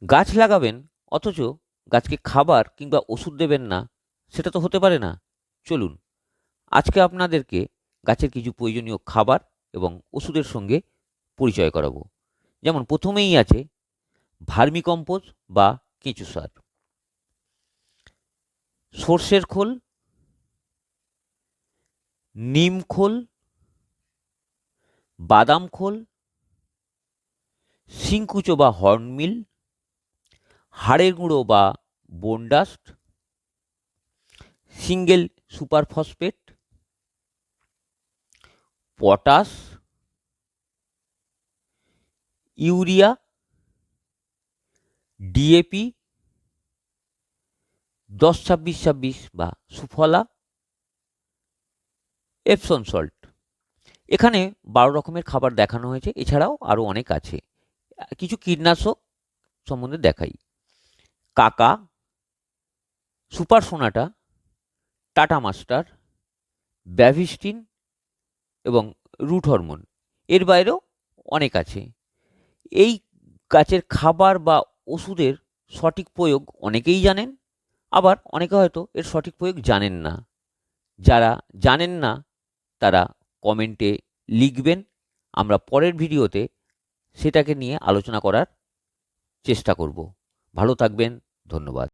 গাছ লাগাবেন অথচ গাছকে খাবার কিংবা ওষুধ দেবেন না, সেটা তো হতে পারে না। চলুন আজকে আপনাদেরকে গাছের কিছু প্রয়োজনীয় খাবার এবং ওষুধের সঙ্গে পরিচয় করাবো। যেমন প্রথমেই আছে ভার্মিকম্পোস্ট বা কেঁচো সার, সর্ষের খোল, নিম খোল, বাদাম খোল, শিংকুচো বা হর্নমিল, হাড়ের গুঁড়ো বা bone dust, single super phosphate, potash, urea, DAP, 10-26-26 বা সুফলা, এপসন সল্ট। এখানে 12 রকমের খাবার দেখানো হয়েছে, এছাড়াও আরও অনেক আছে। কিছু কীটনাশক সম্বন্ধে দেখাই। কাকা, সুপার সোনাটা, টাটা মাস্টার, ব্যাভিস্টিন এবং রুট হরমোন। এর বাইরেও অনেক আছে। এই গাছের খাবার বা ওষুধের সঠিক প্রয়োগ অনেকেই জানেন, আবার অনেকে হয়তো এর সঠিক প্রয়োগ জানেন না। যারা জানেন না তারা কমেন্টে লিখবেন, আমরা পরের ভিডিওতে সেটাকে নিয়ে আলোচনা করার চেষ্টা করব। ভালো থাকবেন, ধন্যবাদ।